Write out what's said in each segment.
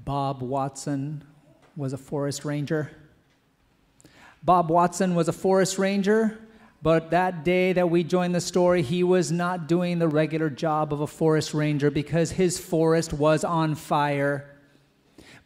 Bob Watson was a forest ranger. Bob Watson was a forest ranger, but that day that we joined the story, he was not doing the regular job of a forest ranger because his forest was on fire.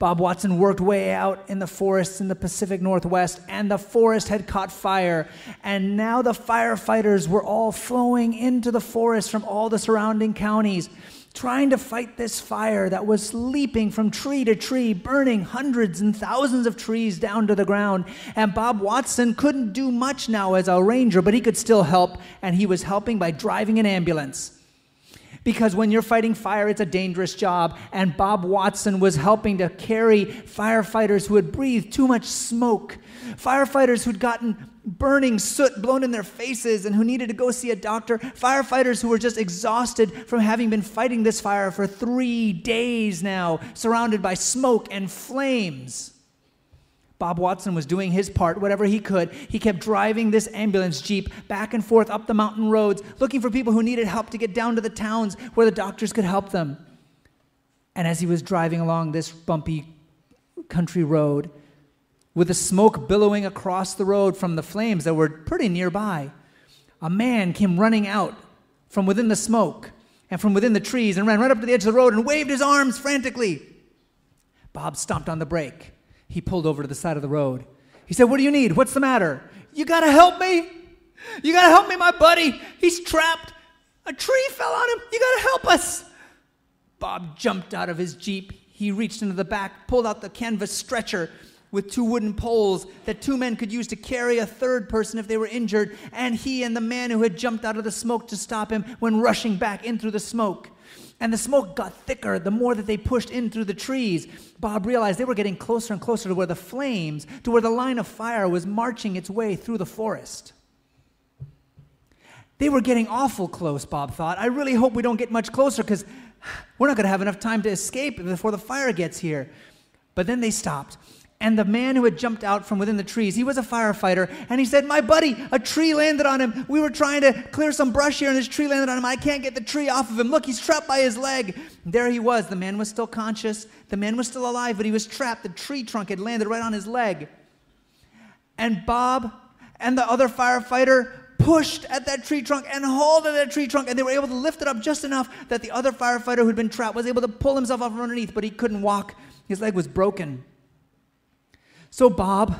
Bob Watson worked way out in the forests in the Pacific Northwest, and the forest had caught fire. And now the firefighters were all flowing into the forest from all the surrounding counties, trying to fight this fire that was leaping from tree to tree, burning hundreds and thousands of trees down to the ground. And Bob Watson couldn't do much now as a ranger, but he could still help, and he was helping by driving an ambulance. Because when you're fighting fire, it's a dangerous job, and Bob Watson was helping to carry firefighters who had breathed too much smoke, firefighters who'd gotten burning soot blown in their faces and who needed to go see a doctor, firefighters who were just exhausted from having been fighting this fire for 3 days now, surrounded by smoke and flames. Bob Watson was doing his part, whatever he could. He kept driving this ambulance jeep back and forth up the mountain roads, looking for people who needed help to get down to the towns where the doctors could help them. And as he was driving along this bumpy country road, with the smoke billowing across the road from the flames that were pretty nearby, a man came running out from within the smoke and from within the trees and ran right up to the edge of the road and waved his arms frantically. Bob stomped on the brake. He pulled over to the side of the road. He said, "What do you need? What's the matter?" "You got to help me. You got to help me, my buddy. He's trapped. A tree fell on him. You got to help us." Bob jumped out of his Jeep. He reached into the back, pulled out the canvas stretcher with 2 wooden poles that 2 men could use to carry a third person if they were injured, and he and the man who had jumped out of the smoke to stop him went rushing back in through the smoke. And the smoke got thicker the more that they pushed in through the trees. Bob realized they were getting closer and closer to where the flames, to where the line of fire was marching its way through the forest. They were getting awful close, Bob thought. I really hope we don't get much closer because we're not going to have enough time to escape before the fire gets here. But then they stopped. And the man who had jumped out from within the trees, he was a firefighter, and he said, "My buddy, a tree landed on him. We were trying to clear some brush here, and this tree landed on him. I can't get the tree off of him. Look, he's trapped by his leg." And there he was. The man was still conscious. The man was still alive, but he was trapped. The tree trunk had landed right on his leg. And Bob and the other firefighter pushed at that tree trunk and hauled at that tree trunk, and they were able to lift it up just enough that the other firefighter who'd been trapped was able to pull himself up from underneath, but he couldn't walk. His leg was broken. So Bob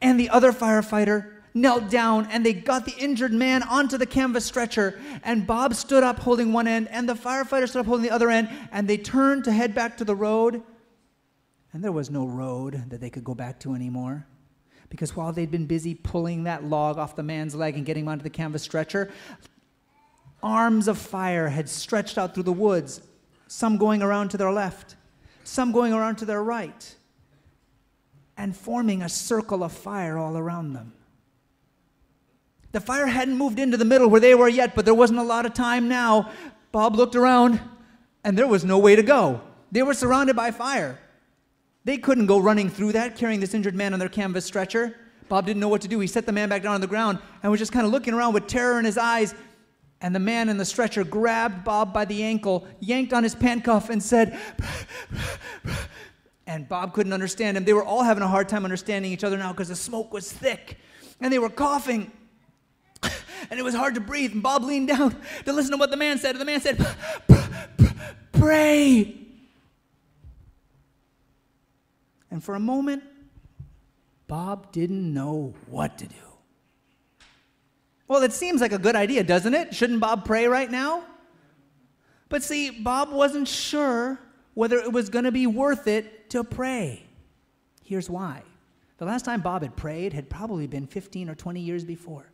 and the other firefighter knelt down, and they got the injured man onto the canvas stretcher, and Bob stood up holding one end, and the firefighter stood up holding the other end, and they turned to head back to the road, and there was no road that they could go back to anymore, because while they'd been busy pulling that log off the man's leg and getting him onto the canvas stretcher, arms of fire had stretched out through the woods, some going around to their left, some going around to their right, and forming a circle of fire all around them. The fire hadn't moved into the middle where they were yet, but there wasn't a lot of time now. Bob looked around, and there was no way to go. They were surrounded by fire. They couldn't go running through that, carrying this injured man on their canvas stretcher. Bob didn't know what to do. He set the man back down on the ground and was just kind of looking around with terror in his eyes. And the man in the stretcher grabbed Bob by the ankle, yanked on his pant cuff, and said, and Bob couldn't understand him. They were all having a hard time understanding each other now because the smoke was thick. And they were coughing. And it was hard to breathe. And Bob leaned down to listen to what the man said. And the man said, "Pray." And for a moment, Bob didn't know what to do. Well, it seems like a good idea, doesn't it? Shouldn't Bob pray right now? But see, Bob wasn't sure whether it was going to be worth it to pray. Here's why. The last time Bob had prayed had probably been 15 or 20 years before,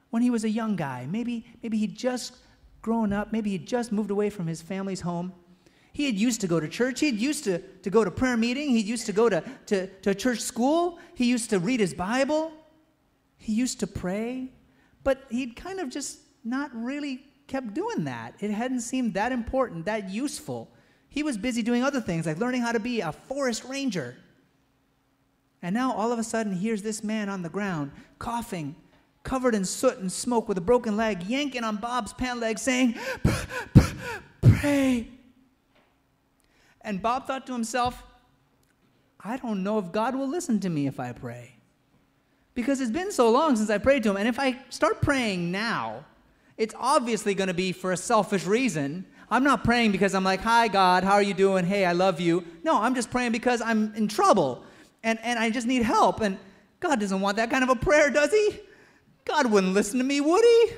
when he was a young guy. Maybe he'd just grown up. Maybe he'd just moved away from his family's home. He had used to go to church. He had used to go to prayer meeting. He used to go to a church school. He used to read his Bible. He used to pray. But he'd kind of just not really kept doing that. It hadn't seemed that important, that useful. He was busy doing other things, like learning how to be a forest ranger. And now, all of a sudden, here's this man on the ground, coughing, covered in soot and smoke with a broken leg, yanking on Bob's pant leg, saying, "Pray." And Bob thought to himself, I don't know if God will listen to me if I pray. Because it's been so long since I prayed to him. And if I start praying now, it's obviously going to be for a selfish reason. I'm not praying because I'm like, hi, God, how are you doing? Hey, I love you. No, I'm just praying because I'm in trouble. And I just need help. And God doesn't want that kind of a prayer, does he? God wouldn't listen to me, would he?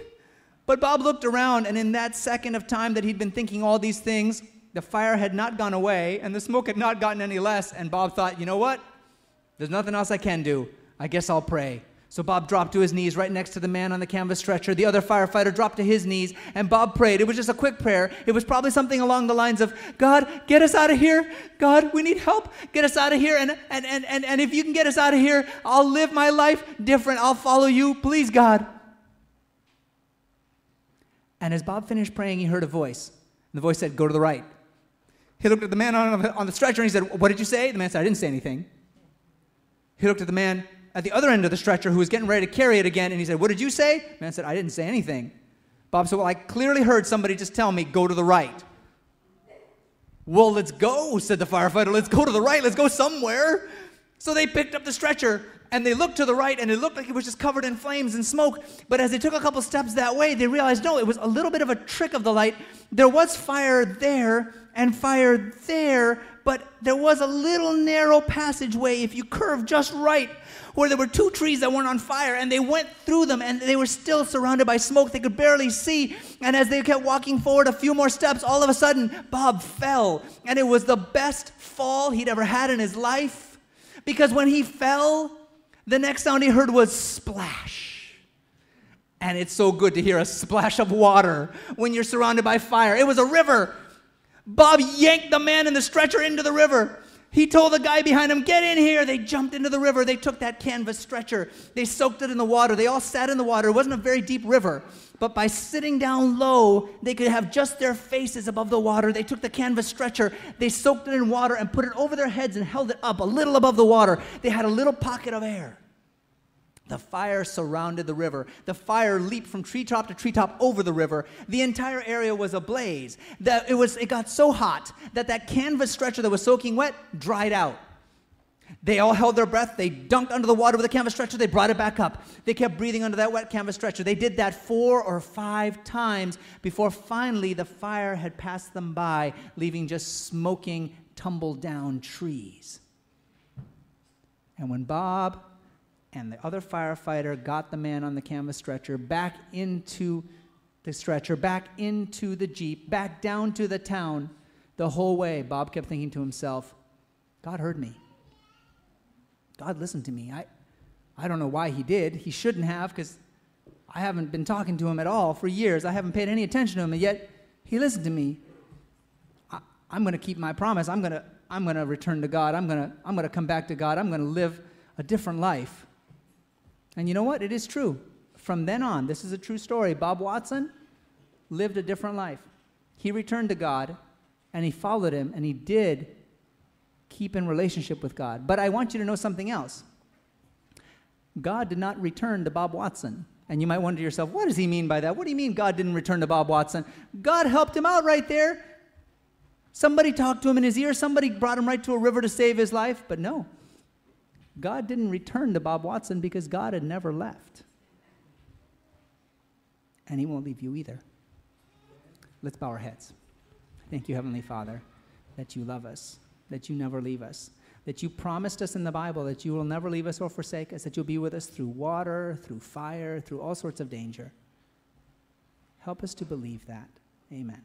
But Bob looked around, and in that second of time that he'd been thinking all these things, the fire had not gone away, and the smoke had not gotten any less. And Bob thought, you know what? There's nothing else I can do. I guess I'll pray. So Bob dropped to his knees right next to the man on the canvas stretcher. The other firefighter dropped to his knees, and Bob prayed. It was just a quick prayer. It was probably something along the lines of, God, get us out of here. God, we need help. Get us out of here. And if you can get us out of here, I'll live my life different. I'll follow you. Please, God. And as Bob finished praying, he heard a voice. And the voice said, go to the right. He looked at the man on the stretcher, and he said, what did you say? The man said, I didn't say anything. He looked at the man at the other end of the stretcher who was getting ready to carry it again, and he said, what did you say? The man said, I didn't say anything. Bob said, well, I clearly heard somebody just tell me, go to the right. Well, let's go, said the firefighter. Let's go to the right. Let's go somewhere. So they picked up the stretcher, and they looked to the right, and it looked like it was just covered in flames and smoke. But as they took a couple steps that way, they realized, no, it was a little bit of a trick of the light. There was fire there and fire there, but there was a little narrow passageway, if you curved just right, where there were two trees that weren't on fire, and they went through them, and they were still surrounded by smoke. They could barely see, and as they kept walking forward a few more steps, all of a sudden, Bob fell, and it was the best fall he'd ever had in his life, because when he fell, the next sound he heard was splash. And it's so good to hear a splash of water when you're surrounded by fire. It was a river. Bob yanked the man in the stretcher into the river. He told the guy behind him, get in here. They jumped into the river. They took that canvas stretcher. They soaked it in the water. They all sat in the water. It wasn't a very deep river, but by sitting down low, they could have just their faces above the water. They took the canvas stretcher. They soaked it in water and put it over their heads and held it up a little above the water. They had a little pocket of air. The fire surrounded the river. The fire leaped from treetop to treetop over the river. The entire area was ablaze. It got so hot that canvas stretcher that was soaking wet dried out. They all held their breath. They dunked under the water with the canvas stretcher. They brought it back up. They kept breathing under that wet canvas stretcher. They did that 4 or 5 times before finally the fire had passed them by, leaving just smoking, tumbled down trees. And when Bob and the other firefighter got the man on the canvas stretcher back into the stretcher, back into the Jeep, back down to the town, the whole way, Bob kept thinking to himself, God heard me. God listened to me. I don't know why he did. He shouldn't have, because I haven't been talking to him at all for years. I haven't paid any attention to him, and yet he listened to me. I'm going to keep my promise. I'm going to return to God. I'm going to come back to God. I'm going to live a different life. And you know what? It is true. From then on, this is a true story. Bob Watson lived a different life. He returned to God, and he followed him, and he did keep in relationship with God. But I want you to know something else. God did not return to Bob Watson. And you might wonder to yourself, what does he mean by that? What do you mean God didn't return to Bob Watson? God helped him out right there. Somebody talked to him in his ear. Somebody brought him right to a river to save his life. But no. God didn't return to Bob Watson because God had never left. And he won't leave you either. Let's bow our heads. Thank you, Heavenly Father, that you love us, that you never leave us, that you promised us in the Bible that you will never leave us or forsake us, that you'll be with us through water, through fire, through all sorts of danger. Help us to believe that. Amen.